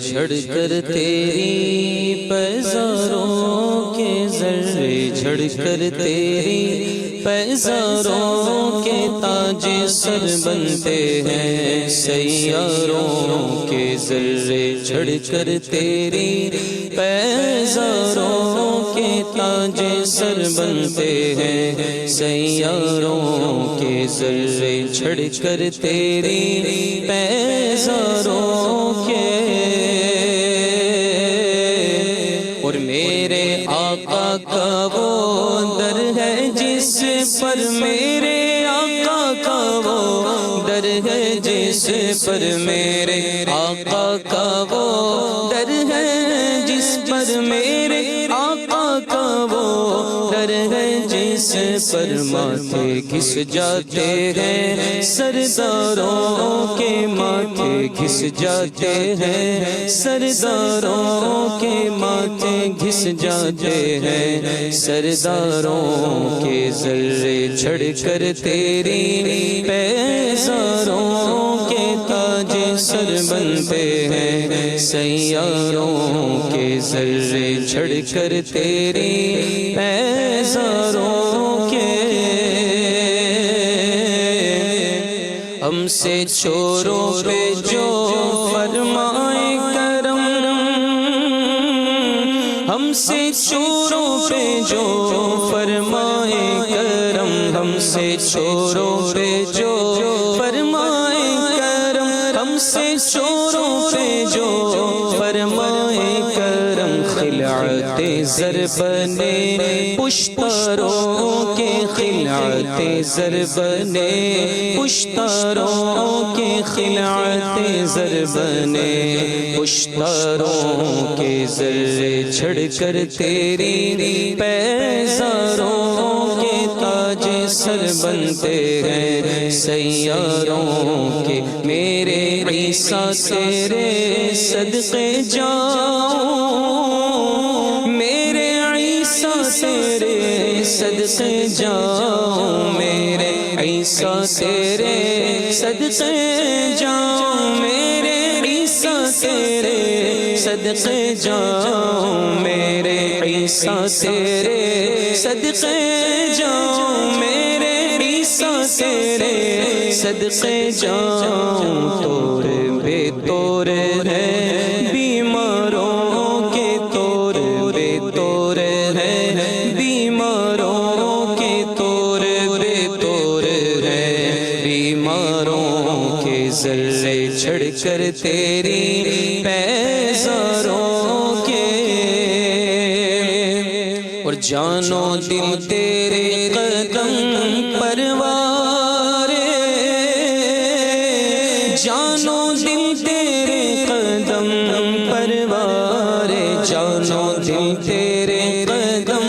جھڑ کر تیری پیزاروں کے ذرے جھڑ کر تیری پیزاروں کے تاج سر بنتے ہیں سیاروں کے ذرے جھڑ کر تیری پیزاروں کے تاج سر بنتے ہیں سیاروں کے ذرے جھڑ کر تیری پیزاروں کے اور میرے آقا کا وہ در ہے جس پر میرے آقا کا وہ در ہے جس پر میرے آقا کا وہ در ہے جس پر میرے آقا کا وہ در ہے جس پر ماتھے گھس جاتے ہیں سرداروں کے ماتھے گھس جاتے ہیں سرداروں کے ماتھے گھس جاتے ہیں سرداروں کے ذرے جھڑ کر تیری پیزاروں کے تاج سر بنتے ہیں سیاروں کے ذرے جھڑ کر تیری پیزاروں کے ہم سے چوروں پہ جو فرمائے کرم ہم سے چوروں پہ جو فرمائے کرم ہم سے چوروں پہ جو فرمائے کرم ہم سے چوروں پہ جو فرمائے کرم خلعت زر بنے پشتاروں کے خلعت زر بنے پشتاروں کے خلعت زر بنے پشتاروں کے ذرے جھڑ کر تیری پیزاروں کے تاج سر بنتے ہیں سیاروں کے میرے عیسیٰ تیرے صدقے جاؤں میرے عیسیٰ تیرے صدقے جاؤں میرے عیسیٰ تیرے صدقے جاؤں میرے عیسیٰ تیرے صدقے جاؤں میرے عیسیٰ تیرے صدقے جاؤں میرے عیسیٰ تیرے صدقے جاؤں توڑ بے توڑ ہے بیماروں کے توڑ بے توڑ ہے بیماروں کے توڑ بے توڑ ہے بیماروں کے ذرے جھڑ کر تیری پیزاروں کے اور جانو دل تیرے قدم پروارے جانو دل تیرے قدم پروارے جانو دل تیرے قدم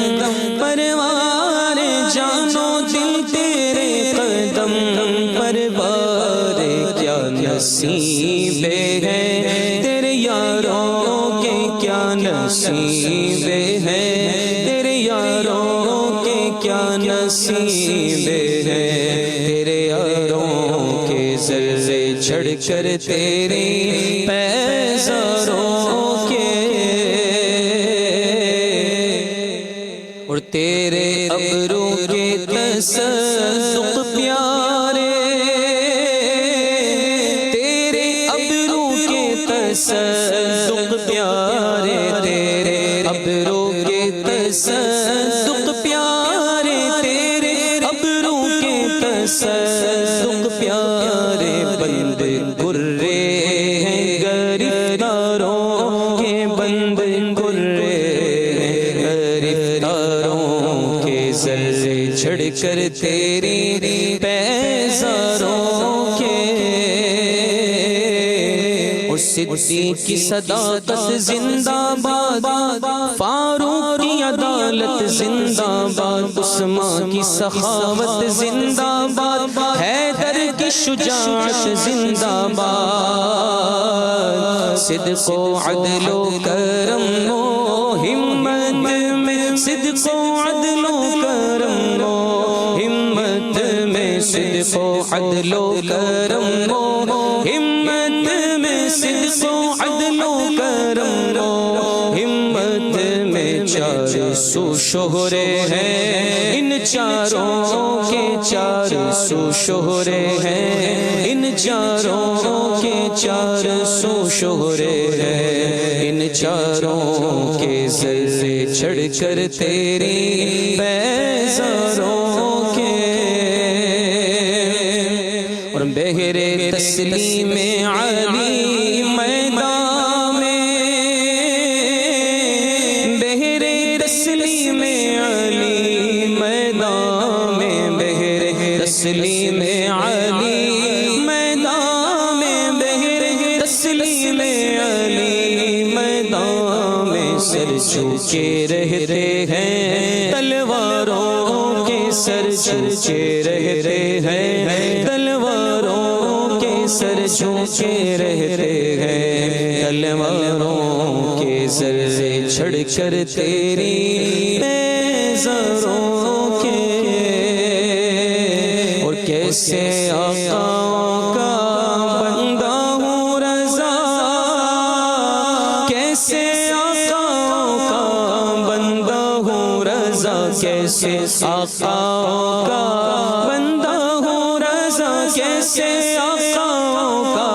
پروارے جانو دل تیرے قدم پروارے کیا نصیب ہے تیرے یاروں کے کیا نصیب ہے تیرے یاروں کے کیا نصیب ہے تیرے یاروں کے ذرے جھڑ کر تیری پیزاروں کے اور تیرے ابرو کے تصدق پیارے تیرے ابرو کے تصدق پیارے تیرے ابرو کے تصدق پیارے تیرے ابرو کے تصدق پیارے بند گرے ہیں گرفتاروں کے بند گرے ہیں گرفتاروں کے ذرے جھڑ کر تیری پیزاروں کے اور صدیق کی صداقت زندہ باد فاروق کی عدالت زندہ باد عثمان کی سخاوت زندہ باد حیدر کی شجاعت زندہ باد صدق و عدل و کرم و ہمت میں صدق و عدل و کرم و ہمت میں صدق و عدل و کرم و ہمت میں صدق و عدل و کرم کرم ہو، ہمت میں چار سو شہرے ہیں، ان چاروں کے چار سو شہرے ہیں، ان چاروں کے چار سو شہرے ہیں، ان چاروں کے ذرے چڑھ کر تیری بیزاروں کے، اور بہرے تسلیم علی میدان میں، بہرے تسلیم علی میدان میں، بہرے تسلیم علی میدان میں، بہرے تسلیم علی میدان میں، سر جھکے رہتے ہیں تلواروں کے، سر جھکے رہتے ہیں تلواروں کے، سر جھکے رہتے ہیں تلواروں کے، ذرے چھڑ کر تیری بیزاروں کے، اور کیسے آقاؤں کا بندہ ہوں رضا، کیسے آقاؤں کا بندہ ہوں رضا، کیسے آقاؤں کا بندہ ہوں رضا، کیسے آقاؤں کا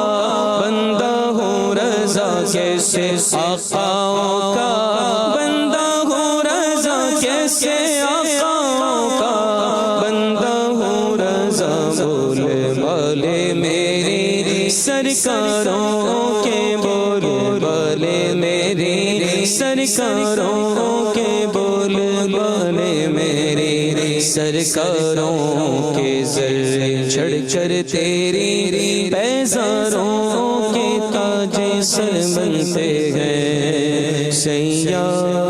بندہ ہوں رضا، کیسے آقاؤں کا بندہ ہوں رضا، کیسے آقاؤں کا بندہ ہوں رضا، بولے والے میری سرکاروں کے، بولے والے میری سرکاروں کے، بولے والے میری سرکاروں کے، ذرے چڑھ کر تیری بیزاروں کے تاج سر بنتے ہیں سیاں